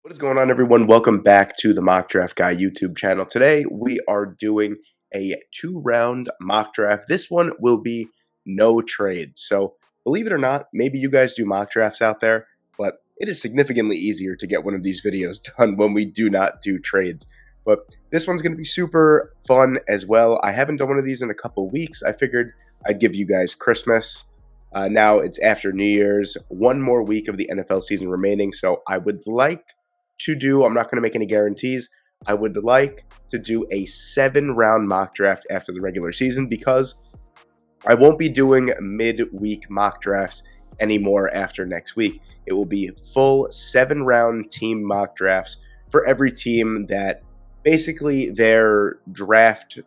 What is going on, everyone? Welcome back to the Mock Draft Guy YouTube channel. Today, we are doing a two-round mock draft. This one will be no trades. So, believe it or not, maybe you guys do mock drafts out there, but it is significantly easier to get one of these videos done when we do not do trades. But this one's going to be super fun as well. I haven't done one of these in a couple weeks. I figured I'd give you guys Christmas. Now it's after New Year's, one more week of the NFL season remaining. So I would like to do, I'm not going to make any guarantees. I would like to do a 7-round mock draft after the regular season because I won't be doing mid-week mock drafts anymore after next week. It will be full 7-round team mock drafts for every team that basically their draft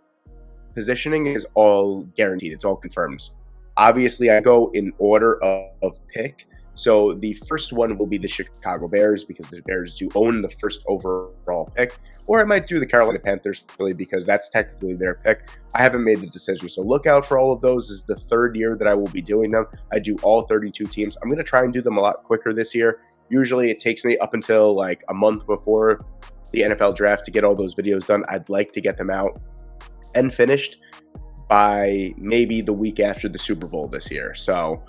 positioning is all guaranteed. It's all confirmed. Obviously, I go in order of pick. So the first one will be the Chicago Bears because the Bears do own the first overall pick. Or I might do the Carolina Panthers really because that's technically their pick. I haven't made the decision. So look out for all of those. This is the third year that I will be doing them. I do all 32 teams. I'm going to try and do them a lot quicker this year. Usually it takes me up until like a month before the NFL draft to get all those videos done. I'd like to get them out and finished by maybe the week after the Super Bowl this year. So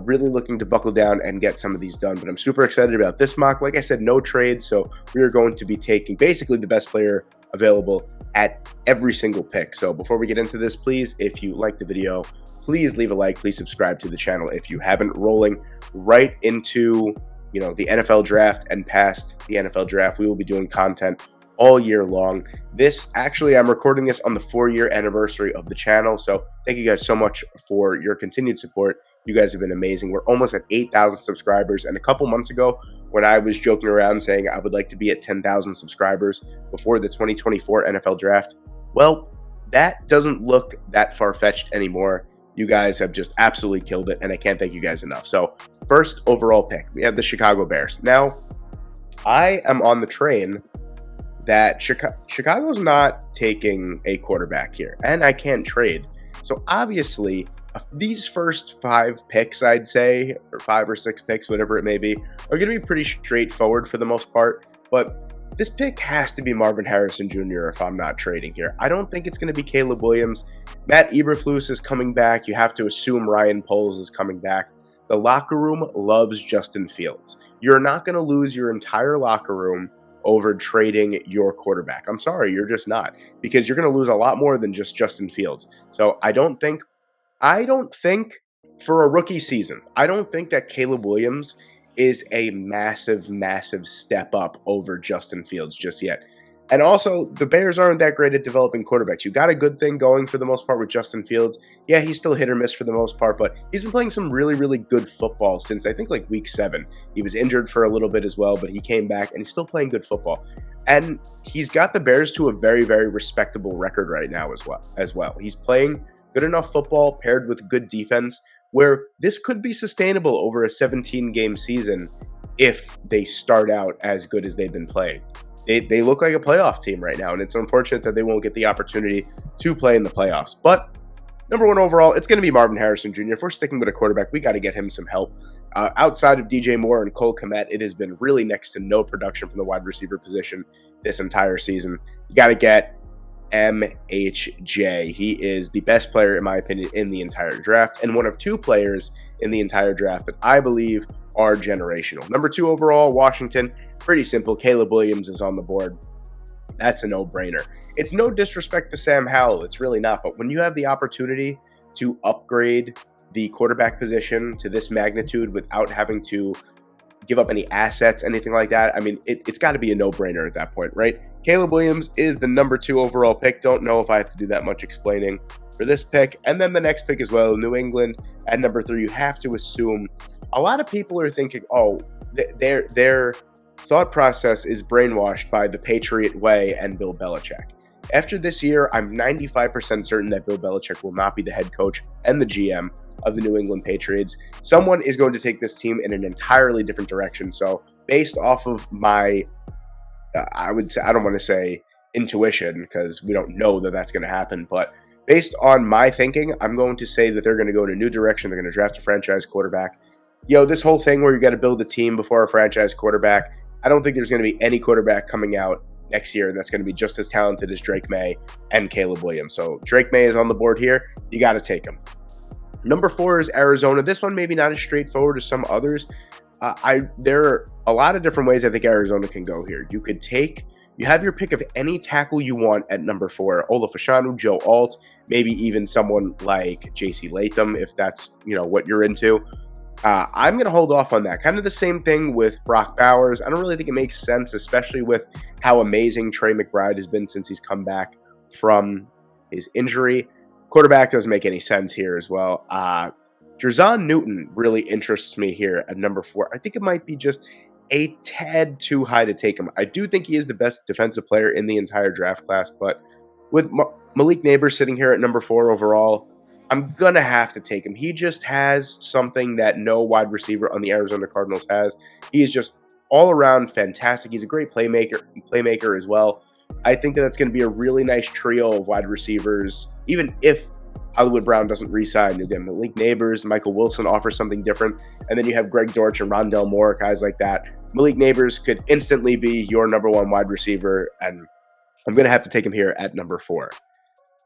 really looking to buckle down and get some of these done, but I'm super excited about this mock. Like I said, no trades, so we are going to be taking basically the best player available at every single pick. So before we get into this, please, if you like the video, please leave a like, please subscribe to the channel if you haven't. Rolling right into the NFL draft and past the NFL draft. We will be doing content all year long. I'm recording this on the 4-year anniversary of the channel, so thank you guys so much for your continued support. You guys have been amazing. We're almost at 8,000 subscribers, and a couple months ago when I was joking around saying I would like to be at 10,000 subscribers before the 2024 NFL draft, well, that doesn't look that far-fetched anymore. You guys have just absolutely killed it, and I can't thank you guys enough. So first overall pick, we have the Chicago Bears. Now, I am on the train that Chicago's not taking a quarterback here, and I can't trade. So obviously, these first 5 picks, I'd say, or 5 or 6 picks, whatever it may be, are going to be pretty straightforward for the most part. But this pick has to be Marvin Harrison Jr. if I'm not trading here. I don't think it's going to be Caleb Williams. Matt Eberflus is coming back. You have to assume Ryan Poles is coming back. The locker room loves Justin Fields. You're not going to lose your entire locker room over trading your quarterback. I'm sorry, you're just not, because you're going to lose a lot more than just Justin Fields. So I don't think for a rookie season, I don't think that Caleb Williams is a massive step up over Justin Fields just yet. And also, the Bears aren't that great at developing quarterbacks. You got a good thing going for the most part with Justin Fields. Yeah, he's still hit or miss for the most part, but he's been playing some really good football since I think like week 7. He was injured for a little bit as well, but he came back and he's still playing good football. And he's got the Bears to a very respectable record right now as well. He's playing good enough football paired with good defense where this could be sustainable over a 17-game season if they start out as good as they've been playing. They look like a playoff team right now, and it's unfortunate that they won't get the opportunity to play in the playoffs. But number 1 overall, it's going to be Marvin Harrison Jr. If we're sticking with a quarterback, we got to get him some help. Outside of DJ Moore and Cole Kmet, it has been really next to no production from the wide receiver position this entire season. You got to get MHJ. He is the best player, in my opinion, in the entire draft, and one of 2 players in the entire draft that I believe are generational. Number 2 overall, Washington. Pretty simple. Caleb Williams is on the board. That's a no-brainer. It's no disrespect to Sam Howell. It's really not. But when you have the opportunity to upgrade the quarterback position to this magnitude without having to give up any assets, anything like that, I mean, it's got to be a no-brainer at that point, right? Caleb Williams is the number 2 overall pick. Don't know if I have to do that much explaining for this pick. And then the next pick as well, New England at number 3. You have to assume a lot of people are thinking, oh, their thought process is brainwashed by the Patriot way and Bill Belichick. After this year, I'm 95% certain that Bill Belichick will not be the head coach and the GM of the New England Patriots. Someone is going to take this team in an entirely different direction. So based off of my, I don't want to say intuition because we don't know that that's going to happen, but based on my thinking, I'm going to say that they're going to go in a new direction. They're going to draft a franchise quarterback. This whole thing where you got to build a team before a franchise quarterback, I don't think there's going to be any quarterback coming out next year that's going to be just as talented as Drake May and Caleb Williams. So Drake May is on the board here. You got to take him. Number 4 is Arizona. This one maybe not as straightforward as some others. There are a lot of different ways I think Arizona can go here. You have your pick of any tackle you want at number 4. Olaf Ashanu, Joe Alt, maybe even someone like J.C. Latham, if that's what you're into. I'm going to hold off on that. Kind of the same thing with Brock Bowers. I don't really think it makes sense, especially with how amazing Trey McBride has been since he's come back from his injury. Quarterback doesn't make any sense here as well. Jerzon Newton really interests me here at number 4. I think it might be just a tad too high to take him. I do think he is the best defensive player in the entire draft class, but with Malik Neighbors sitting here at number 4 overall, I'm going to have to take him. He just has something that no wide receiver on the Arizona Cardinals has. He is just all around fantastic. He's a great playmaker as well. I think that's going to be a really nice trio of wide receivers, even if Hollywood Brown doesn't re-sign. You get Malik Neighbors, Michael Wilson offers something different, and then you have Greg Dortch and Rondell Moore, guys like that. Malik Neighbors could instantly be your number 1 wide receiver, and I'm going to have to take him here at number 4.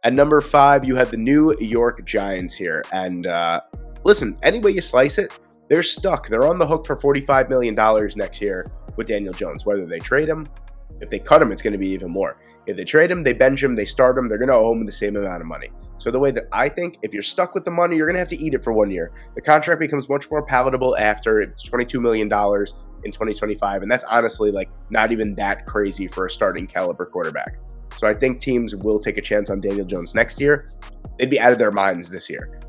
At number 5, you have the New York Giants here, and listen, any way you slice it, they're stuck. They're on the hook for $45 million next year with Daniel Jones, whether they trade him. If they cut him, it's going to be even more. If they trade him, they bench him, they start him, they're going to owe him the same amount of money. So the way that I think, if you're stuck with the money, you're going to have to eat it for 1 year. The contract becomes much more palatable after. It's $22 million in 2025, and that's honestly not even that crazy for a starting caliber quarterback. So I think teams will take a chance on Daniel Jones next year. They'd be out of their minds this year.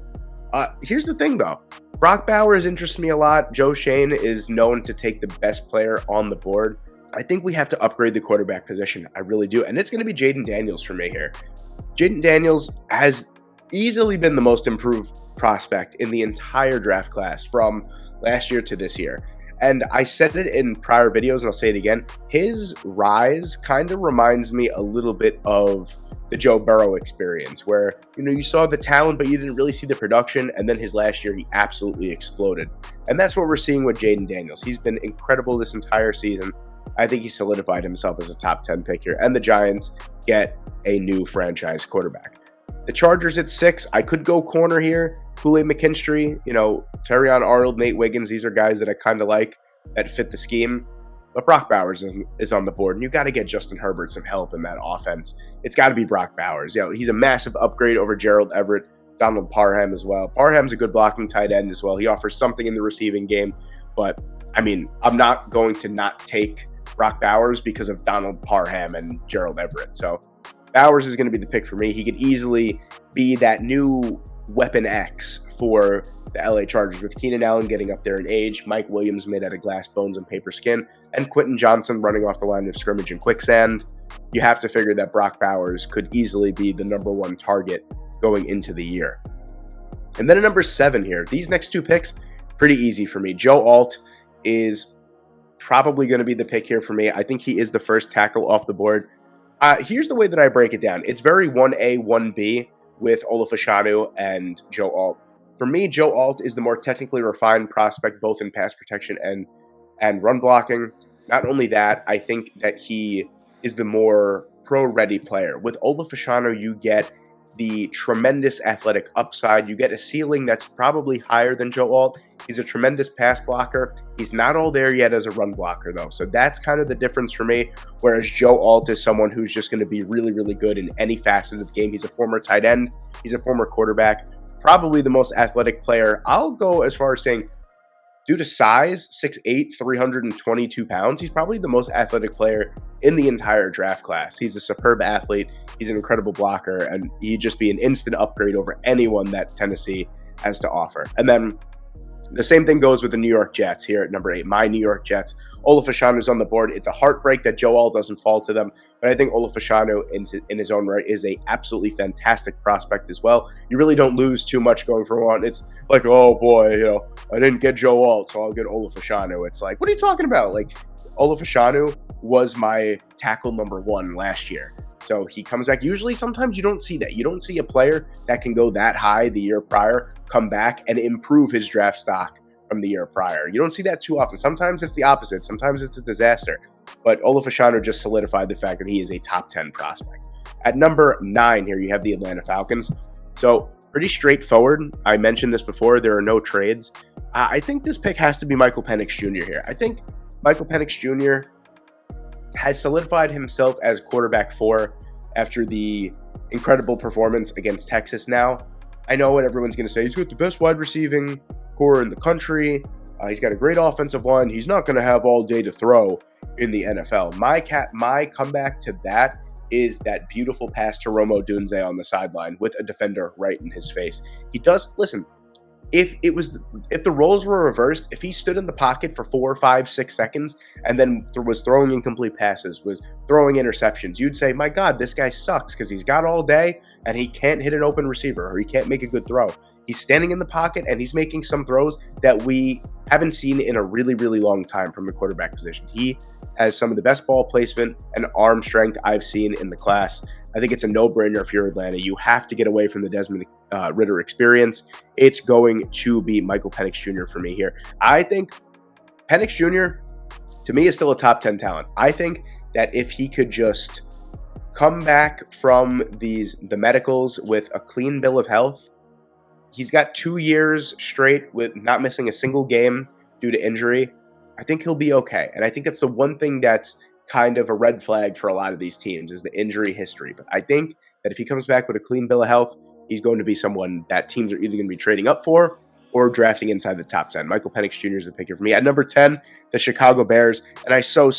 Here's the thing, though. Brock Bowers interests me a lot. Joe Shane is known to take the best player on the board. I think we have to upgrade the quarterback position. I really do. And it's going to be Jaden Daniels for me here. Jaden Daniels has easily been the most improved prospect in the entire draft class from last year to this year. And I said it in prior videos, and I'll say it again. His rise kind of reminds me a little bit of the Joe Burrow experience, where you saw the talent, but you didn't really see the production. And then his last year, he absolutely exploded. And that's what we're seeing with Jaden Daniels. He's been incredible this entire season. I think he solidified himself as a top 10 pick here. And the Giants get a new franchise quarterback. The Chargers at 6. I could go corner here. Kool-Aid McKinstry, Terrion Arnold, Nate Wiggins. These are guys that I kind of like that fit the scheme. But Brock Bowers is on the board. And you got to get Justin Herbert some help in that offense. It's got to be Brock Bowers. He's a massive upgrade over Gerald Everett, Donald Parham as well. Parham's a good blocking tight end as well. He offers something in the receiving game. But, I'm not going to not take Brock Bowers because of Donald Parham and Gerald Everett. So Bowers is going to be the pick for me. He could easily be that new Weapon X for the LA Chargers with Keenan Allen getting up there in age, Mike Williams made out of glass bones and paper skin, and Quentin Johnson running off the line of scrimmage in quicksand. You have to figure that Brock Bowers could easily be the number 1 target going into the year. And then at number 7 here, these next 2 picks, pretty easy for me. Joe Alt is probably going to be the pick here for me. I think he is the first tackle off the board. Here's the way that I break it down. It's very 1A, 1B with Olaf Ashanu and Joe Alt. For me, Joe Alt is the more technically refined prospect, both in pass protection and run blocking. Not only that, I think that he is the more pro-ready player. With Olaf Ashanu, you get the tremendous athletic upside. You get a ceiling that's probably higher than Joe Alt. He's a tremendous pass blocker. He's not all there yet as a run blocker, though. So that's kind of the difference for me, whereas Joe Alt is someone who's just going to be really, really good in any facet of the game. He's a former tight end. He's a former quarterback. Probably the most athletic player. I'll go as far as saying, due to size, 6'8", 322 pounds, he's probably the most athletic player in the entire draft class. He's a superb athlete. He's an incredible blocker, and he'd just be an instant upgrade over anyone that Tennessee has to offer. And then the same thing goes with the New York Jets here at number 8. My New York Jets. Olaf Ashanu's on the board. It's a heartbreak that Joe Alt doesn't fall to them, but I think Olaf Ashanu in his own right is a absolutely fantastic prospect as well. You really don't lose too much going from one. It's like, oh boy, I didn't get Joe Alt, so I'll get Olaf Ashanu. It's like, what are you talking about? Like, Olaf Ashanu was my tackle number 1 last year. So he comes back. Usually, sometimes you don't see that. You don't see a player that can go that high the year prior, come back and improve his draft stock from the year prior. You don't see that too often. Sometimes it's the opposite. Sometimes it's a disaster. But Olu Fashanu just solidified the fact that he is a top 10 prospect. At number 9 here, you have the Atlanta Falcons. So pretty straightforward. I mentioned this before. There are no trades. I think this pick has to be Michael Penix Jr. here. I think Michael Penix Jr. has solidified himself as quarterback 4 after the incredible performance against Texas now. I know what everyone's going to say. He's got the best wide receiving core in the country. He's got a great offensive line. He's not going to have all day to throw in the NFL. My comeback to that is that beautiful pass to Rome Odunze on the sideline with a defender right in his face. He does, listen, if the roles were reversed, if he stood in the pocket for 4, 5, 6 seconds and then was throwing incomplete passes, was throwing interceptions, you'd say, my God, this guy sucks because he's got all day and he can't hit an open receiver or he can't make a good throw. He's standing in the pocket and he's making some throws that we haven't seen in a really, really long time from the quarterback position. He has some of the best ball placement and arm strength I've seen in the class. I think it's a no-brainer if you're Atlanta. You have to get away from the Desmond Ridder experience. It's going to be Michael Penix Jr. for me here. I think Penix Jr., to me, is still a top 10 talent. I think that if he could just come back from the medicals with a clean bill of health, he's got 2 years straight with not missing a single game due to injury. I think he'll be okay. And I think that's the one thing that's kind of a red flag for a lot of these teams is the injury history. But I think that if he comes back with a clean bill of health, he's going to be someone that teams are either going to be trading up for or drafting inside the top 10. Michael Penix Jr. is the pick here for me. At number 10, the Chicago Bears. And I so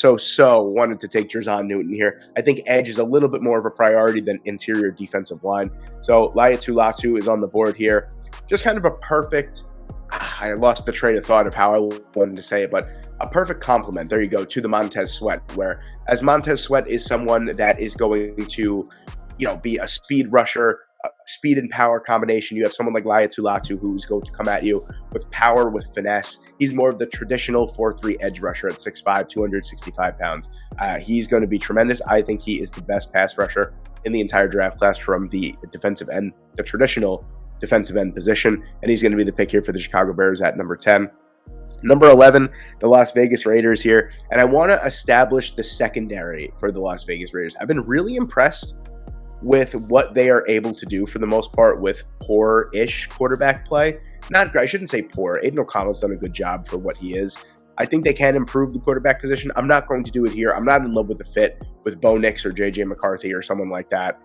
wanted to take Jarzon Newton here. I think edge is a little bit more of a priority than interior defensive line. So Laiatu Latu is on the board here. Just kind of a perfect, I lost the train of thought of how I wanted to say it, but a perfect complement, there you go, to the Montez Sweat, where as Montez Sweat is someone that is going to, be a speed rusher, speed and power combination. You have someone like Laiatu Latu who's going to come at you with power, with finesse. He's more of the traditional 4-3 edge rusher at 6'5", 265 pounds. He's going to be tremendous. I think he is the best pass rusher in the entire draft class from the defensive end, the traditional defensive end position, and he's going to be the pick here for the Chicago Bears at number 10. Number 11, the Las Vegas Raiders here, and I want to establish the secondary for the Las Vegas Raiders. I've been really impressed with what they are able to do for the most part with poor-ish quarterback play. I shouldn't say poor. Aiden O'Connell's done a good job for what he is. I think they can improve the quarterback position. I'm not going to do it here. I'm not in love with the fit with Bo Nix or J.J. McCarthy or someone like that.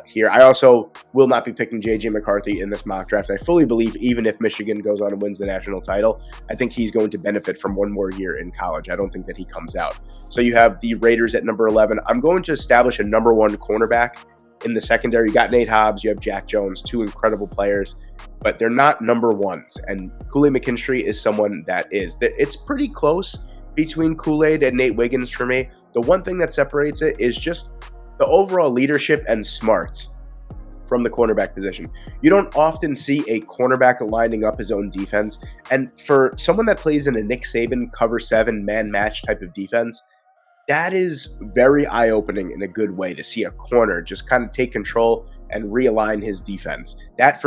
Here. I also will not be picking J.J. McCarthy in this mock draft. I fully believe even if Michigan goes on and wins the national title, I think he's going to benefit from one more year in college. I don't think that he comes out. So you have the Raiders at number 11. I'm going to establish a number 1 cornerback in the secondary. You got Nate Hobbs, you have Jack Jones, 2 incredible players, but they're not number 1s. And Kool-Aid McKinstry is someone that is. It's pretty close between Kool-Aid and Nate Wiggins for me. The one thing that separates it is just the overall leadership and smarts from the cornerback position. You don't often see a cornerback lining up his own defense. And for someone that plays in a Nick Saban cover 7 man match type of defense, that is very eye-opening in a good way to see a corner just kind of take control and realign his defense. That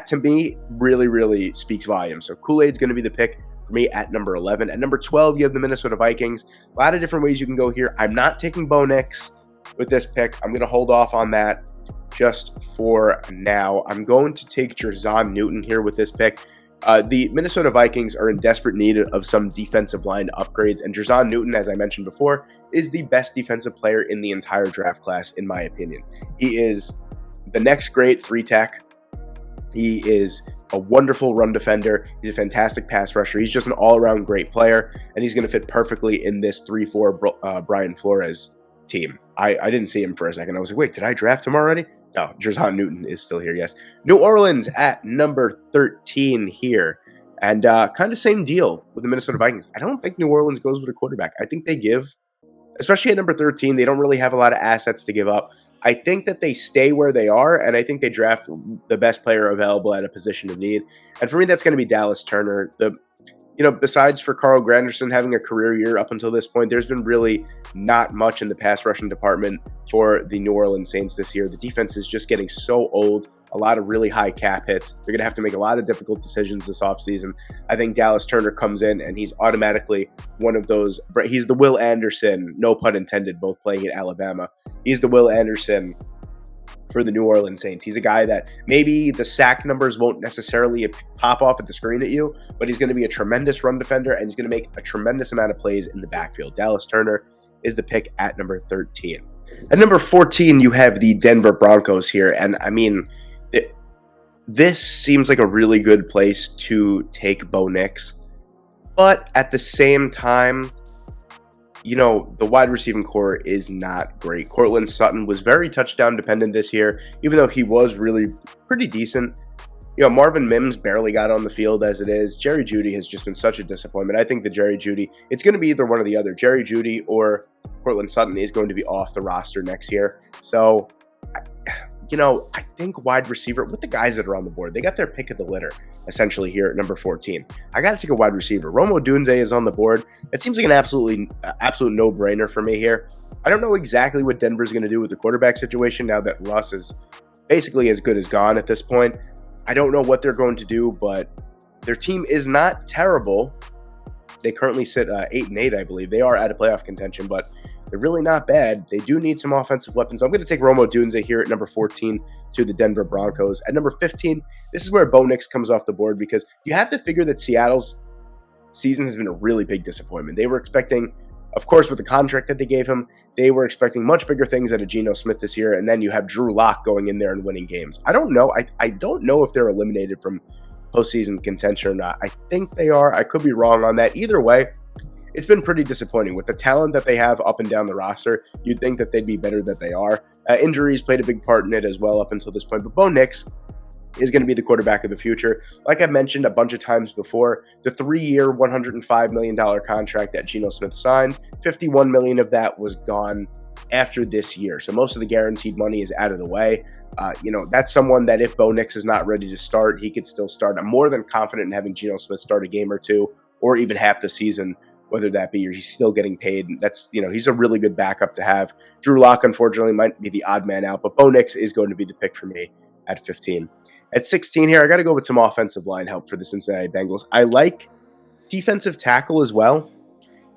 to me really, really speaks volumes. So Kool-Aid's going to be the pick for me at number 11. At number 12, you have the Minnesota Vikings. A lot of different ways you can go here. I'm not taking Bo Nix with this pick. I'm going to hold off on that just for now. I'm going to take Jarzon Newton here with this pick. The Minnesota Vikings are in desperate need of some defensive line upgrades, and Jarzon Newton, as I mentioned before, is the best defensive player in the entire draft class, in my opinion. He is the next great 3-tech. He is a wonderful run defender. He's a fantastic pass rusher. He's just an all-around great player, and he's going to fit perfectly in this 3-4 Brian Flores team. I didn't see him for a second. I was like, wait, did I draft him already? No, Jarzon Newton is still here, yes. New Orleans at number 13 here. And kind of same deal with the Minnesota Vikings. I don't think New Orleans goes with a quarterback. I think they give, especially at number 13, they don't really have a lot of assets to give up. I think that they stay where they are, and I think they draft the best player available at a position of need. And for me, that's going to be Dallas Turner. Besides for Carl Granderson having a career year up until this point, there's been really not much in the pass rushing department for the New Orleans Saints this year. The defense is just getting so old. a lot of really high cap hits. They're going to have to make a lot of difficult decisions this offseason. I think Dallas Turner comes in and he's automatically one of those. He's the Will Anderson, no pun intended, both playing at Alabama. He's the Will Anderson for the New Orleans Saints. He's a guy that maybe the sack numbers won't necessarily pop off at the screen at you, but he's going to be a tremendous run defender, and he's going to make a tremendous amount of plays in the backfield. Dallas Turner is the pick at number 13. At number 14, you have the Denver Broncos here, and I mean, this seems like a really good place to take Bo Nix, but at the same time, you know, the wide receiving core is not great. Courtland Sutton was very touchdown dependent this year, even though he was really pretty decent. You know, Marvin Mims barely got on the field as it is. Jerry Jeudy has just been such a disappointment. I think that Jerry Jeudy, it's going to be either one or the other. Jerry Jeudy or Courtland Sutton is going to be off the roster next year. So, you know, I think wide receiver, with the guys that are on the board, they got their pick of the litter, essentially, here at number 14. I got to take a wide receiver. Rome Odunze is on the board. It seems like an absolute no-brainer for me here. I don't know exactly what Denver's going to do with the quarterback situation now that Russ is basically as good as gone at this point. I don't know what they're going to do, but their team is not terrible. They currently sit 8-8, I believe. They are out of playoff contention, but they're really not bad. They do need some offensive weapons. I'm going to take Rome Odunze here at number 14 to the Denver Broncos. At number 15, this is where Bo Nix comes off the board, because you have to figure that Seattle's season has been a really big disappointment. They were expecting, of course, with the contract that they gave him, they were expecting much bigger things out of Geno Smith this year, and then you have Drew Lock going in there and winning games. I don't know. I don't know if they're eliminated from postseason contention or not. I think they are. I could be wrong on that. Either way, it's been pretty disappointing. With the talent that they have up and down the roster, you'd think that they'd be better than they are. Injuries played a big part in it as well up until this point, but Bo Nix is going to be the quarterback of the future. Like I mentioned a bunch of times before, the 3-year, $105 million contract that Geno Smith signed, $51 million of that was gone after this year. So most of the guaranteed money is out of the way. You know, that's someone that if Bo Nix is not ready to start, he could still start. I'm more than confident in having Geno Smith start a game or two, or even half the season, whether that be, or he's still getting paid. That's, you know, he's a really good backup to have. Drew Lock, unfortunately, might be the odd man out, but Bo Nix is going to be the pick for me at 15. At 16 here, I got to go with some offensive line help for the Cincinnati Bengals. I like defensive tackle as well.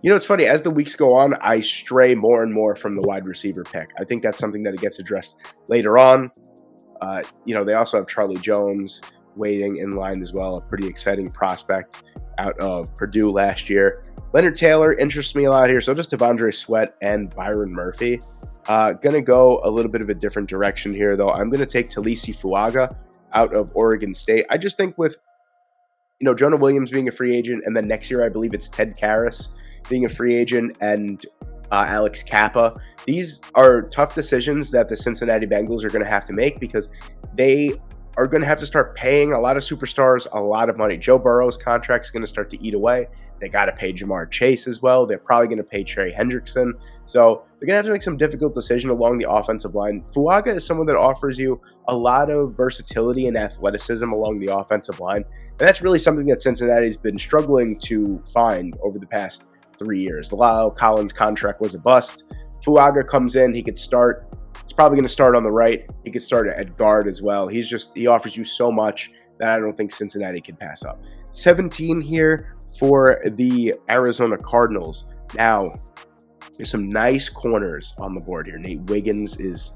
You know, it's funny, as the weeks go on, I stray more and more from the wide receiver pick. I think that's something that gets addressed later on. You know, they also have Charlie Jones waiting in line as well, a pretty exciting prospect out of Purdue last year. Leonard Taylor interests me a lot here, so just Devondre Sweat and Byron Murphy. Going to go a little bit of a different direction here, though. I'm going to take Talisi Fuaga out of Oregon State. I just think with, you know, Jonah Williams being a free agent, and then next year I believe it's Ted Karras being a free agent, and Alex Kappa. These are tough decisions that the Cincinnati Bengals are going to have to make, because they are going to have to start paying a lot of superstars a lot of money. Joe Burrow's contract is going to start to eat away. They got to pay Jamar Chase as well. They're probably going to pay Trey Hendrickson. So they're going to have to make some difficult decision along the offensive line. Fuaga is someone that offers you a lot of versatility and athleticism along the offensive line. And that's really something that Cincinnati's been struggling to find over the past 3 years. The La'el Collins contract was a bust. Fuaga comes in, he could start. He's probably going to start on the right. He could start at guard as well. He offers you so much that I don't think Cincinnati can pass up. 17 here for the Arizona Cardinals. Now, there's some nice corners on the board here. Nate Wiggins is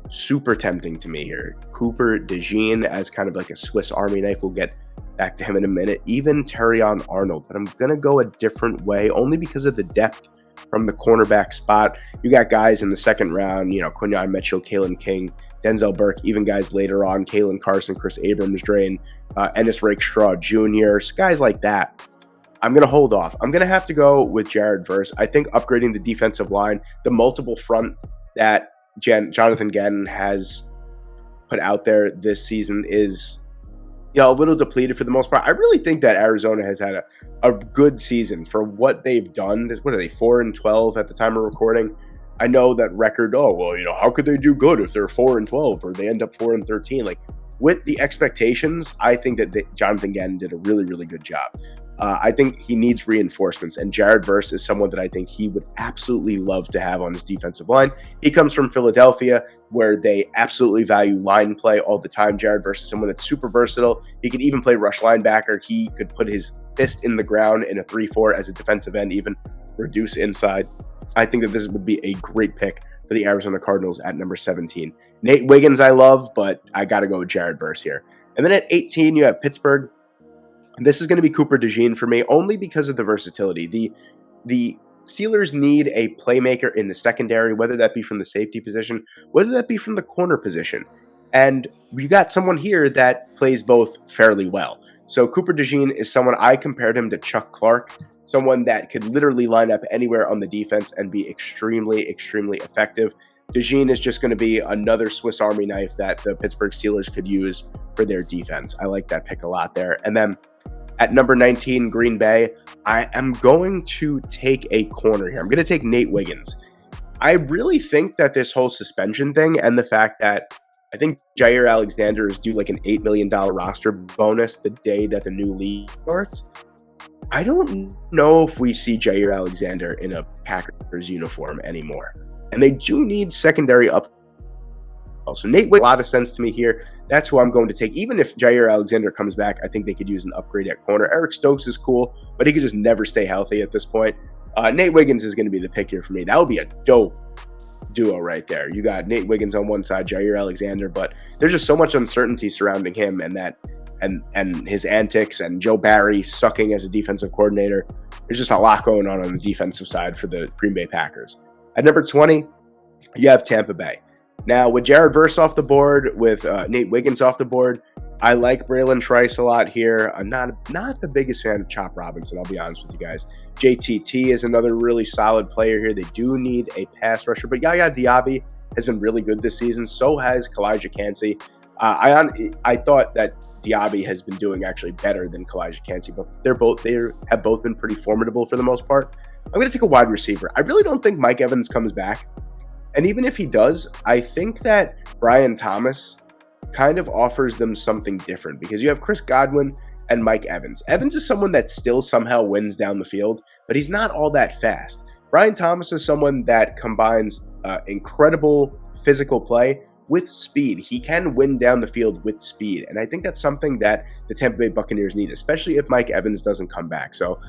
super tempting to me here. Cooper DeJean as kind of like a Swiss Army knife. We'll get back to him in a minute. Even Terrion Arnold, but I'm going to go a different way only because of the depth from the cornerback spot. You got guys in the second round, you know, Quinyon Mitchell, Kalen King, Denzel Burke, even guys later on, Kalen Carson, Chris Abrams, Drain, Ennis Rakestraw Jr., guys like that. I'm going to hold off. I'm going to have to go with Jared Verse. I think upgrading the defensive line, the multiple front that Jonathan Gannon has put out there this season is, you know, a little depleted for the most part. I really think that Arizona has had a good season for what they've done. What are they, 4-12 at the time of recording? I know that record, oh, well, you know, how could they do good if they're 4-12 or they end up 4-13? Like, with the expectations, I think that Jonathan Gannon did a really, really good job. I think he needs reinforcements, and Jared Verse is someone that I think he would absolutely love to have on his defensive line. He comes from Philadelphia, where they absolutely value line play all the time. Jared Verse is someone that's super versatile. He could even play rush linebacker. He could put his fist in the ground in a 3-4 as a defensive end, even reduce inside. I think that this would be a great pick for the Arizona Cardinals at number 17. Nate Wiggins I love, but I got to go with Jared Verse here. And then at 18, you have Pittsburgh. This is going to be Cooper DeJean for me, only because of the versatility. The Steelers need a playmaker in the secondary, whether that be from the safety position, whether that be from the corner position. And you got someone here that plays both fairly well. So Cooper DeJean is someone, I compared him to Chuck Clark, someone that could literally line up anywhere on the defense and be extremely, extremely effective. DeJean is just going to be another Swiss Army knife that the Pittsburgh Steelers could use for their defense. I like that pick a lot there. And then at number 19, Green Bay, I am going to take a corner here. I'm going to take Nate Wiggins. I really think that this whole suspension thing and the fact that I think Jair Alexander is due like an $8 million roster bonus the day that the new league starts. I don't know if we see Jair Alexander in a Packers uniform anymore. And they do need secondary up. Also, Nate Wiggins, a lot of sense to me here. That's who I'm going to take. Even if Jair Alexander comes back, I think they could use an upgrade at corner. Eric Stokes is cool, but he could just never stay healthy at this point. Nate Wiggins is going to be the pick here for me. That would be a dope duo right there. You got Nate Wiggins on one side, Jair Alexander, but there's just so much uncertainty surrounding him and his antics, and Joe Barry sucking as a defensive coordinator. There's just a lot going on the defensive side for the Green Bay Packers. At number 20, you have Tampa Bay. Now, with Jared Verse off the board, with Nate Wiggins off the board, I like Braylon Trice a lot here. I'm not the biggest fan of Chop Robinson, I'll be honest with you guys. JTT is another really solid player here. They do need a pass rusher, but Yaya Diaby has been really good this season. So has Kalijah Kancey. I thought that Diaby has been doing actually better than Kalijah Kancey, but they have both been pretty formidable for the most part. I'm going to take a wide receiver. I really don't think Mike Evans comes back. And even if he does, I think that Brian Thomas kind of offers them something different, because you have Chris Godwin and Mike Evans. Evans is someone that still somehow wins down the field, but he's not all that fast. Brian Thomas is someone that combines incredible physical play with speed. He can win down the field with speed, and I think that's something that the Tampa Bay Buccaneers need, especially if Mike Evans doesn't come back. So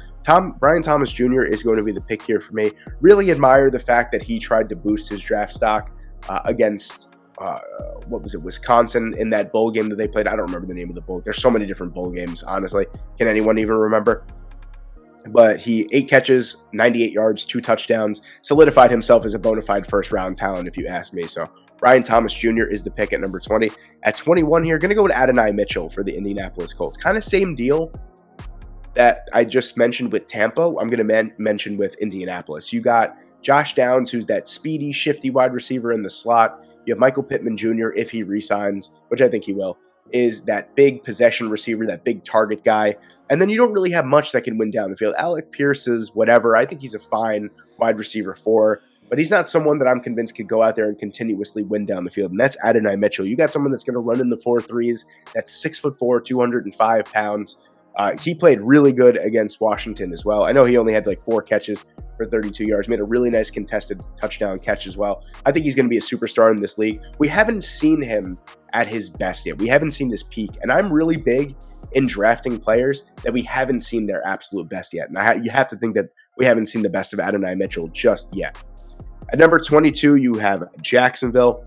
Brian Thomas Jr. is going to be the pick here for me. Really admire the fact that he tried to boost his draft stock against Wisconsin in that bowl game that they played. I don't remember the name of the bowl. There's so many different bowl games, honestly. Can anyone even remember? But he 8 catches, 98 yards, 2 touchdowns, solidified himself as a bona fide first-round talent, if you ask me. So Brian Thomas Jr. is the pick at number 20. At 21 here, going to go with Adonai Mitchell for the Indianapolis Colts. Kind of same deal that I just mentioned with Tampa. I'm going to mention with Indianapolis. You got Josh Downs, who's that speedy, shifty wide receiver in the slot. You have Michael Pittman Jr., if he resigns, which I think he will, is that big possession receiver, that big target guy. And then you don't really have much that can win down the field. Alec Pierce is whatever. I think he's a fine wide receiver 4, but he's not someone that I'm convinced could go out there and continuously win down the field. And that's Adonai Mitchell. You got someone that's going to run in the 4.3s. That's 6'4", 205 pounds. He played really good against Washington as well. I know he only had like 4 catches for 32 yards, made a really nice contested touchdown catch as well. I think he's going to be a superstar in this league. We haven't seen him at his best yet. We haven't seen this peak. And I'm really big in drafting players that we haven't seen their absolute best yet. And you have to think that we haven't seen the best of Adonai Mitchell just yet. At number 22, you have Jacksonville.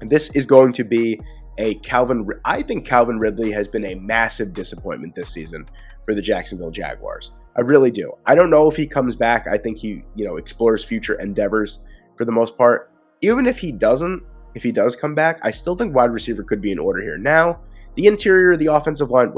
This is going to be I think Calvin Ridley has been a massive disappointment this season for the Jacksonville Jaguars. I really do. I don't know if he comes back. I think he, explores future endeavors for the most part. Even if he does come back, I still think wide receiver could be in order here. Now, the interior of the offensive line,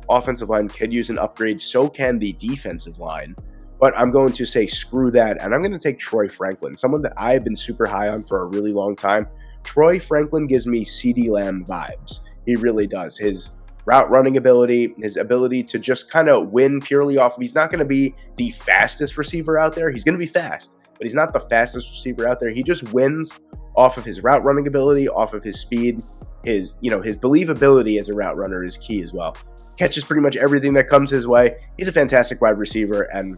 offensive line could use an upgrade. So can the defensive line. But I'm going to say screw that, and I'm going to take Troy Franklin, someone that I've been super high on for a really long time. Troy Franklin gives me CeeDee Lamb vibes. He really does. His route running ability, his ability to just kind of win purely off of, he's not going to be the fastest receiver out there. He's going to be fast, but he's not the fastest receiver out there. He just wins off of his route running ability, off of his speed, his believability as a route runner is key as well. Catches pretty much everything that comes his way. He's a fantastic wide receiver, and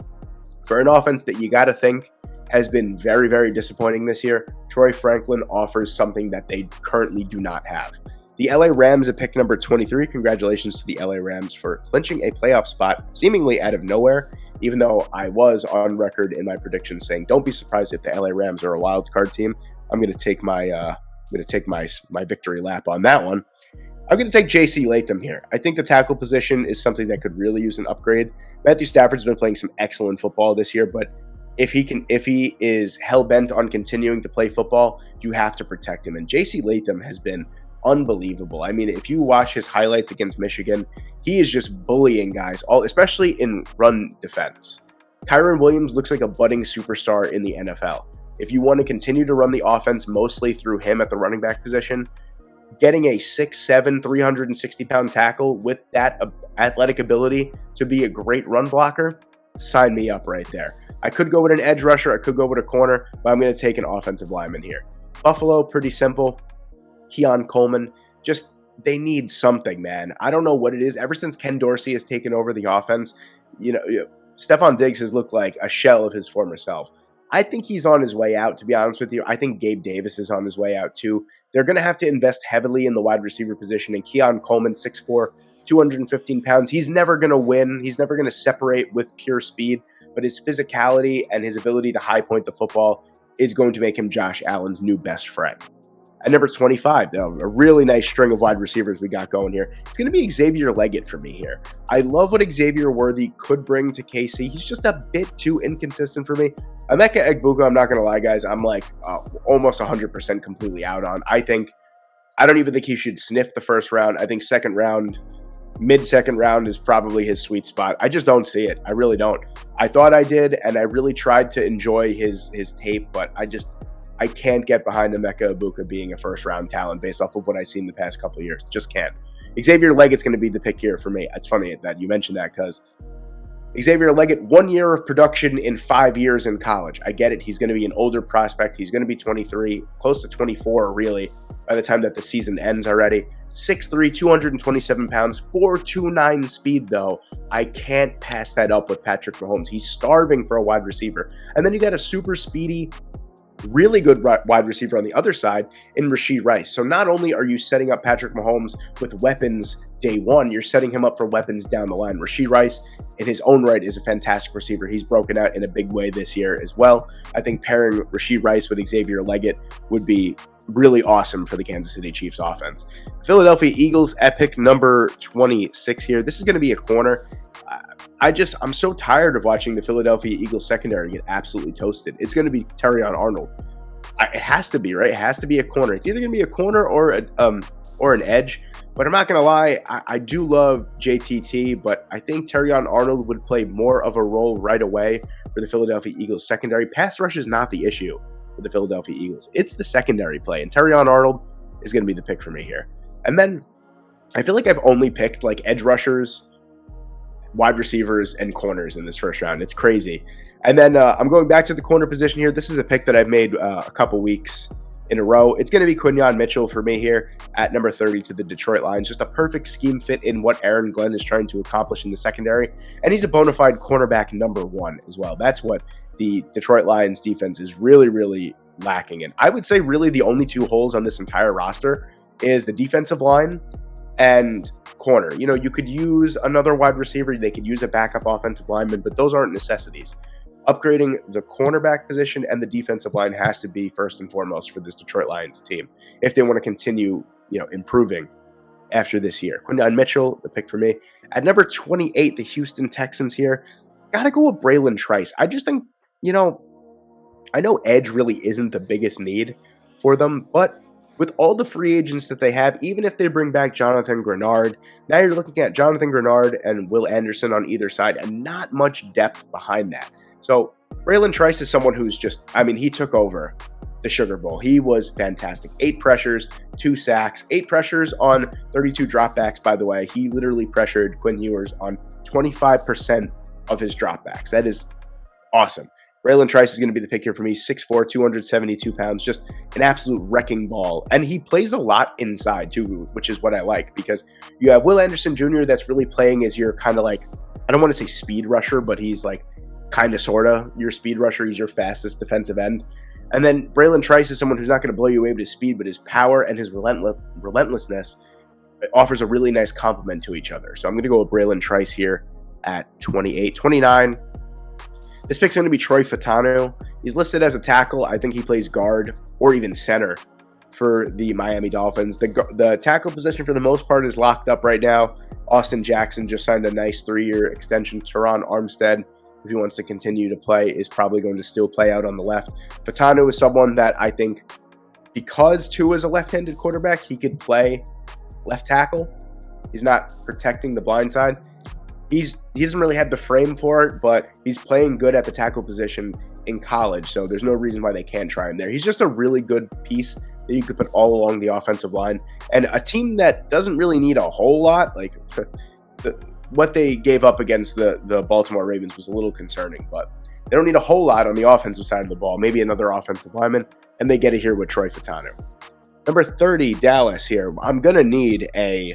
for an offense that you got to think has been very, very disappointing this year, Troy Franklin offers something that they currently do not have. The LA Rams at pick number 23. Congratulations to the LA Rams for clinching a playoff spot seemingly out of nowhere, even though I was on record in my prediction saying don't be surprised if the LA Rams are a wild card team. I'm going to take my victory lap on that one. I'm going to take J.C. Latham here. I think the tackle position is something that could really use an upgrade. Matthew Stafford's been playing some excellent football this year, but if he is hell-bent on continuing to play football, you have to protect him. And J.C. Latham has been unbelievable. I mean, if you watch his highlights against Michigan, he is just bullying guys, especially in run defense. Kyron Williams looks like a budding superstar in the NFL. If you want to continue to run the offense mostly through him at the running back position, getting a 6'7", 360-pound tackle with that athletic ability to be a great run blocker, sign me up right there. I could go with an edge rusher, I could go with a corner, but I'm going to take an offensive lineman here. Buffalo, pretty simple. Keon Coleman, just they need something, man. I don't know what it is. Ever since Ken Dorsey has taken over the offense, Stephon Diggs has looked like a shell of his former self. I think he's on his way out, to be honest with you. I think Gabe Davis is on his way out, too. They're going to have to invest heavily in the wide receiver position. And Keon Coleman, 6'4", 215 pounds. He's never going to win. He's never going to separate with pure speed. But his physicality and his ability to high point the football is going to make him Josh Allen's new best friend. At number 25, a really nice string of wide receivers we got going here. It's going to be Xavier Leggett for me here. I love what Xavier Worthy could bring to KC. He's just a bit too inconsistent for me. Emeka Egbuka, I'm not going to lie, guys, I'm like almost 100% completely out on. I don't even think he should sniff the first round. I think second round, mid-second round is probably his sweet spot. I just don't see it. I really don't. I thought I did, and I really tried to enjoy his tape, but I can't get behind Emeka Egbuka being a first-round talent based off of what I've seen the past couple of years. Just can't. Xavier Leggett's going to be the pick here for me. It's funny that you mentioned that because Xavier Leggett, 1 year of production in 5 years in college. I get it. He's going to be an older prospect. He's going to be 23, close to 24, really, by the time that the season ends already. 6'3", 227 pounds, 4.29 speed, though. I can't pass that up with Patrick Mahomes. He's starving for a wide receiver. And then you got a super speedy, really good wide receiver on the other side in Rashee Rice. So not only are you setting up Patrick Mahomes with weapons day one, you're setting him up for weapons down the line. Rashee Rice, in his own right, is a fantastic receiver. He's broken out in a big way this year as well. I think pairing Rashee Rice with Xavier Leggett would be really awesome for the Kansas City Chiefs offense. Philadelphia Eagles at pick number 26 here. This is going to be a corner. I'm so tired of watching the Philadelphia Eagles secondary get absolutely toasted. It's going to be Terrion Arnold. It has to be, right? It has to be a corner. It's either going to be a corner or an edge. But I'm not going to lie, I do love JTT, but I think Terrion Arnold would play more of a role right away for the Philadelphia Eagles secondary. Pass rush is not the issue with the Philadelphia Eagles. It's the secondary play, and Terrion Arnold is going to be the pick for me here. And then I feel like I've only picked like edge rushers, wide receivers, and corners in this first round. It's crazy. And then I'm going back to the corner position here. This is a pick that I've made a couple weeks in a row. It's going to be Quinyon Mitchell for me here at number 30 to the Detroit Lions. Just a perfect scheme fit in what Aaron Glenn is trying to accomplish in the secondary. And he's a bona fide cornerback number 1 as well. That's what the Detroit Lions defense is really, really lacking in. I would say really the only 2 holes on this entire roster is the defensive line and corner. You could use another wide receiver. They could use a backup offensive lineman, but those aren't necessities. Upgrading the cornerback position and the defensive line has to be first and foremost for this Detroit Lions team if they want to continue, improving after this year. Quinyon Mitchell, the pick for me. At number 28, the Houston Texans here. Got to go with Braylon Trice. I just think, I know edge really isn't the biggest need for them, but with all the free agents that they have, even if they bring back Jonathan Grenard, now you're looking at Jonathan Grenard and Will Anderson on either side and not much depth behind that. So Braylon Trice is someone who's he took over the Sugar Bowl. He was fantastic. 8 pressures, 2 sacks, 8 pressures on 32 dropbacks, by the way. He literally pressured Quinn Ewers on 25% of his dropbacks. That is awesome. Braylon Trice is going to be the pick here for me. 6'4", 272 pounds, just an absolute wrecking ball. And he plays a lot inside too, which is what I like, because you have Will Anderson Jr. that's really playing as your kind of like, I don't want to say speed rusher, but he's like kind of sort of your speed rusher. He's your fastest defensive end. And then Braylon Trice is someone who's not going to blow you away with his speed, but his power and his relentlessness offers a really nice complement to each other. So I'm going to go with Braylon Trice here at 28. 29. This pick's going to be Troy Fautanu. He's listed as a tackle. I think he plays guard or even center for the Miami Dolphins. The tackle position for the most part is locked up right now. Austin Jackson just signed a nice 3-year extension. Teron Armstead, if he wants to continue to play, is probably going to still play out on the left. Fautanu is someone that I think, because Tua is a left-handed quarterback, he could play left tackle. He's not protecting the blind side. He doesn't really have the frame for it, but he's playing good at the tackle position in college, so there's no reason why they can't try him there. He's just a really good piece that you could put all along the offensive line. And a team that doesn't really need a whole lot, like what they gave up against the Baltimore Ravens was a little concerning, but they don't need a whole lot on the offensive side of the ball, maybe another offensive lineman, and they get it here with Troy Fautanu. Number 30, Dallas here. I'm going to need a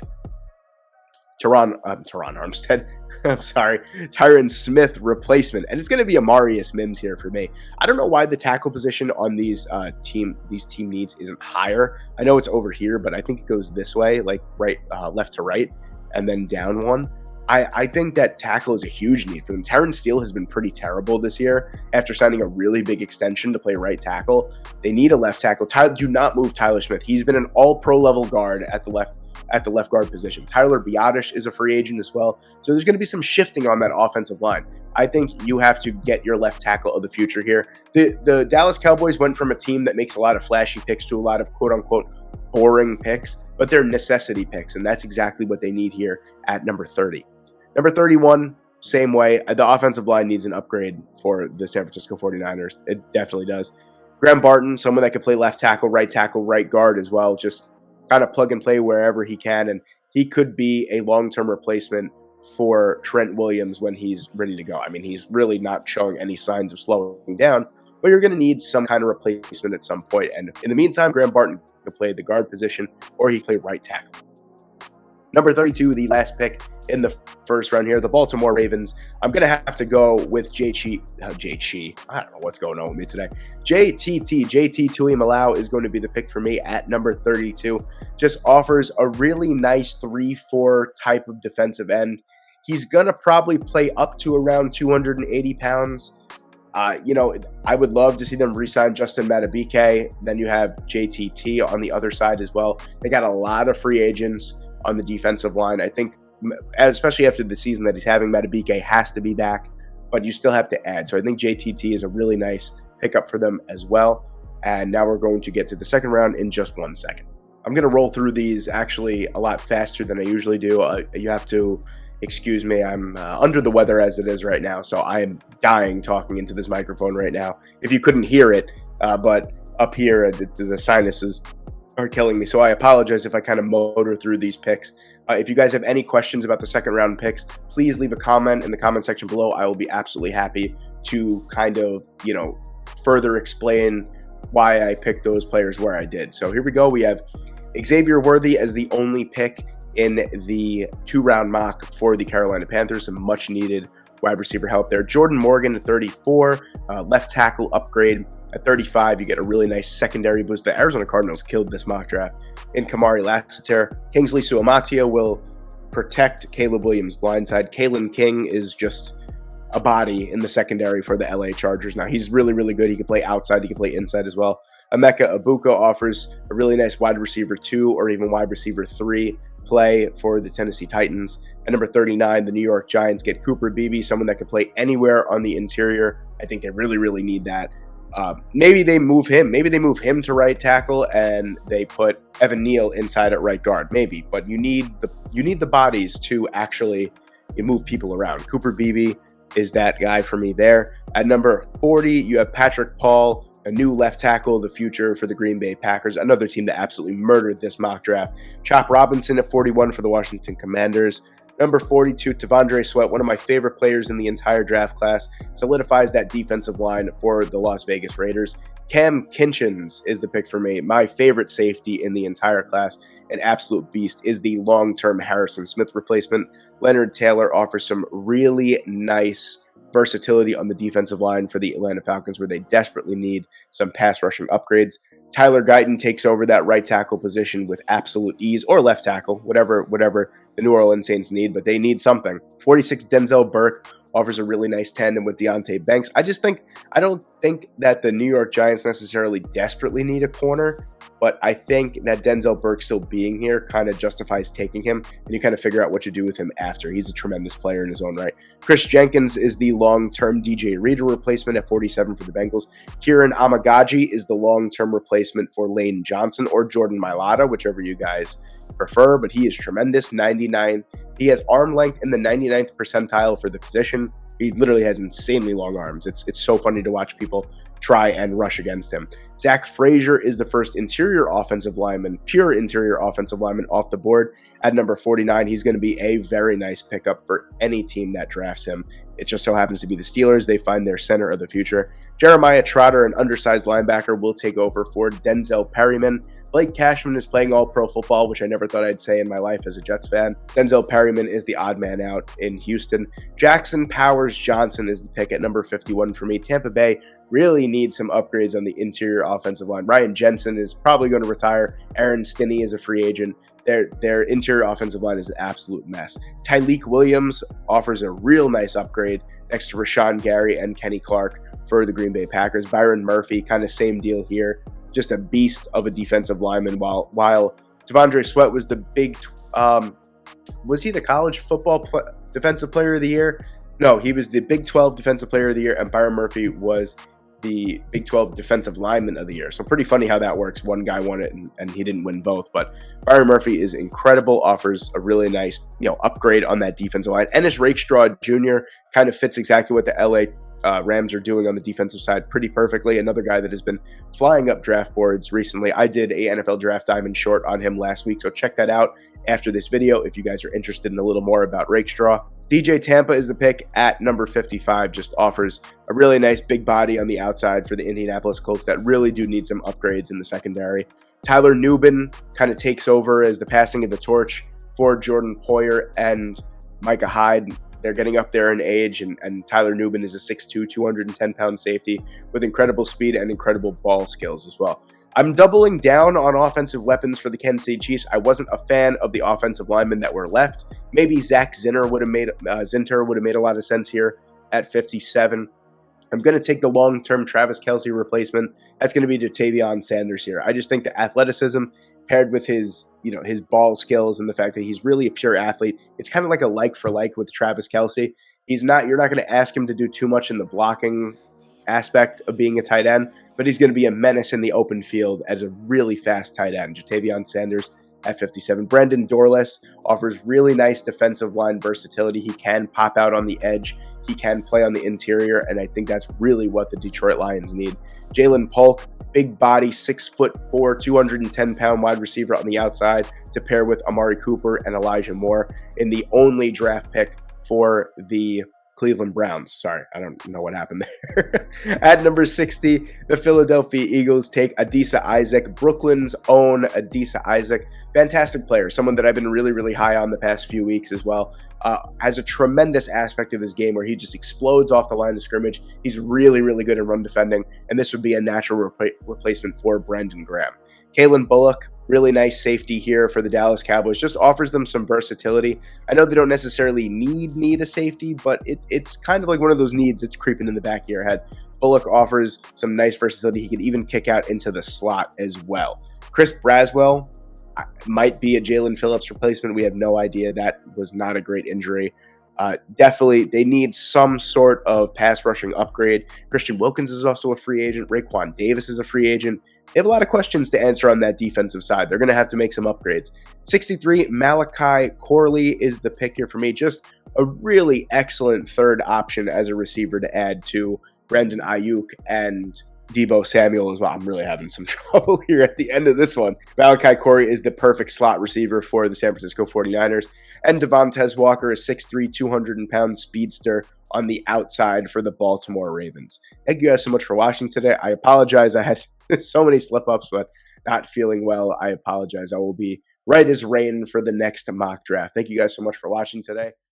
Tyron Armstead. I'm sorry, Tyron Smith replacement, and it's going to be Amarius Mims here for me. I don't know why the tackle position on these team needs isn't higher. I know it's over here, but I think it goes this way, like right, left to right, and then down one. I think that tackle is a huge need for them. Terrence Steele has been pretty terrible this year after signing a really big extension to play right tackle. They need a left tackle. Do not move Tyler Smith. He's been an all-pro level guard at the left guard position. Tyler Biotish is a free agent as well. So there's going to be some shifting on that offensive line. I think you have to get your left tackle of the future here. The Dallas Cowboys went from a team that makes a lot of flashy picks to a lot of quote-unquote boring picks, but they're necessity picks, and that's exactly what they need here at number 30. Number 31, same way. The offensive line needs an upgrade for the San Francisco 49ers. It definitely does. Graham Barton, someone that can play left tackle, right guard as well. Just kind of plug and play wherever he can. And he could be a long-term replacement for Trent Williams when he's ready to go. I mean, he's really not showing any signs of slowing down, but you're going to need some kind of replacement at some point. And in the meantime, Graham Barton can play the guard position or he can play right tackle. Number 32, the last pick in the first round here, the Baltimore Ravens. I'm going to have to go with JT. I don't know what's going on with me today. JT Tuimoloau is going to be the pick for me at number 32. Just offers a really nice 3-4 type of defensive end. He's going to probably play up to around 280 pounds. I would love to see them re-sign Justin Madubuike. Then you have JTT on the other side as well. They got a lot of free agents on the defensive line. I think, especially after the season that he's having, Madubuike has to be back, but you still have to add. So I think JTT is a really nice pickup for them as well. And now we're going to get to the second round in just 1 second. I'm going to roll through these actually a lot faster than I usually do. You have to excuse me. I'm under the weather as it is right now, so I am dying talking into this microphone right now. If you couldn't hear it, but up here, the sinuses are killing me. So I apologize if I kind of motor through these picks. If you guys have any questions about the second round picks, please leave a comment in the comment section below. I will be absolutely happy to kind of, further explain why I picked those players where I did. So here we go. We have Xavier Worthy as the only pick in the 2-round mock for the Carolina Panthers. Some much needed wide receiver help there. Jordan Morgan at 34, left tackle upgrade. At 35, you get a really nice secondary boost. The Arizona Cardinals killed this mock draft in Kamari Lassiter. Kingsley Suamatia will protect Caleb Williams' blindside. Kalen King is just a body in the secondary for the LA Chargers. Now, he's really, really good. He can play outside. He can play inside as well. Emeka Egbuka offers a really nice wide receiver 2 or even wide receiver 3 play for the Tennessee Titans. At number 39, the New York Giants get Cooper Beebe, someone that can play anywhere on the interior. I think they really, really need that. Maybe they move him. Maybe they move him to right tackle and they put Evan Neal inside at right guard. Maybe, but you need the bodies to actually move people around. Cooper Beebe is that guy for me there. At number 40, you have Patrick Paul, a new left tackle of the future for the Green Bay Packers, another team that absolutely murdered this mock draft. Chop Robinson at 41 for the Washington Commanders. Number 42, T'Vondre Sweat, one of my favorite players in the entire draft class, solidifies that defensive line for the Las Vegas Raiders. Cam Kinchens is the pick for me. My favorite safety in the entire class, an absolute beast, is the long-term Harrison Smith replacement. Leonard Taylor offers some really nice versatility on the defensive line for the Atlanta Falcons, where they desperately need some pass rushing upgrades. Tyler Guyton takes over that right tackle position with absolute ease, or left tackle, whatever the New Orleans Saints need, but they need something. 46, Denzel Burke offers a really nice tandem with Deonte Banks. I don't think that the New York Giants necessarily desperately need a corner, but I think that Denzel Burke still being here kind of justifies taking him, and you kind of figure out what you do with him after. He's a tremendous player in his own right. Chris Jenkins is the long-term DJ Reader replacement at 47 for the Bengals. Kieran Amagaji is the long-term replacement for Lane Johnson or Jordan Mailata, whichever you guys prefer, but he is tremendous. 99. He has arm length in the 99th percentile for the position. He literally has insanely long arms. It's so funny to watch people try and rush against him. Zach Frazier is the first pure interior offensive lineman off the board at number 49. He's going to be a very nice pickup for any team that drafts him. It just so happens to be the Steelers. They find their center of the future. Jeremiah Trotter, an undersized linebacker, will take over for Denzel Perryman. Blake Cashman is playing all-pro football, which I never thought I'd say in my life as a Jets fan. Denzel Perryman is the odd man out in Houston. Jackson Powers Johnson is the pick at number 51 for me. Tampa Bay really needs some upgrades on the interior offensive line. Ryan Jensen is probably going to retire. Aaron Stinney is a free agent. Their interior offensive line is an absolute mess. Tyleik Williams offers a real nice upgrade next to Rashawn Gary and Kenny Clark for the Green Bay Packers. Byron Murphy, kind of same deal here. Just a beast of a defensive lineman, while T'Vondre Sweat was the big was he the college football defensive player of the year? No, he was the Big 12 defensive player of the year, and Byron Murphy was the Big 12 defensive lineman of the year. So pretty funny how that works. One guy won it and he didn't win both, but Byron Murphy is incredible, offers a really nice, upgrade on that defensive line. Ennis Rakestraw Jr. kind of fits exactly what the LA Rams are doing on the defensive side pretty perfectly. Another guy that has been flying up draft boards recently. I did a NFL Draft Diamond short on him last week, so check that out after this video if you guys are interested in a little more about Rakestraw. DJ Tampa is the pick at number 55, just offers a really nice big body on the outside for the Indianapolis Colts that really do need some upgrades in the secondary. Tyler Nubin kind of takes over as the passing of the torch for Jordan Poyer and Micah Hyde. They're getting up there in age, and Tyler Nubin is a 6'2", 210-pound safety with incredible speed and incredible ball skills as well. I'm doubling down on offensive weapons for the Kansas City Chiefs. I wasn't a fan of the offensive linemen that were left. Maybe Zach Zinter would have made a lot of sense here at 57. I'm going to take the long-term Travis Kelce replacement. That's going to be Ja'Tavion Sanders here. I just think the athleticism paired with his ball skills and the fact that he's really a pure athlete, it's kind of like a like for like with Travis Kelce. You're not going to ask him to do too much in the blocking aspect of being a tight end, but he's going to be a menace in the open field as a really fast tight end. Ja'Tavion Sanders at 57. Brendan Dorless offers really nice defensive line versatility. He can pop out on the edge. He can play on the interior, and I think that's really what the Detroit Lions need. Jalen Polk, big body, 6'4", 210-pound wide receiver on the outside to pair with Amari Cooper and Elijah Moore in the only draft pick for the Cleveland Browns. Sorry, I don't know what happened there. At number 60, the Philadelphia Eagles take Adisa Isaac, Brooklyn's own Adisa Isaac. Fantastic player, someone that I've been really, really high on the past few weeks as well. Has a tremendous aspect of his game where he just explodes off the line of scrimmage. He's really, really good at run defending, and this would be a natural replacement for Brandon Graham. Kalen Bullock, really nice safety here for the Dallas Cowboys, just offers them some versatility. I know they don't necessarily need a safety, but it's kind of like one of those needs that's creeping in the back of your head. Bullock offers some nice versatility. He can even kick out into the slot as well. Chris Braswell might be a Jalen Phillips replacement. We have no idea. That was not a great injury. Definitely, they need some sort of pass rushing upgrade. Christian Wilkins is also a free agent. Raekwon Davis is a free agent. They have a lot of questions to answer on that defensive side. They're going to have to make some upgrades. 63, Malachi Corley is the pick here for me. Just a really excellent third option as a receiver to add to Brandon Ayuk and Debo Samuel as well. I'm really having some trouble here at the end of this one. Malachi Corey is the perfect slot receiver for the San Francisco 49ers. And Devontae Walker is 6'3", 200-pound speedster on the outside for the Baltimore Ravens. Thank you guys so much for watching today. I apologize. I had so many slip-ups, but not feeling well. I apologize. I will be right as rain for the next mock draft. Thank you guys so much for watching today.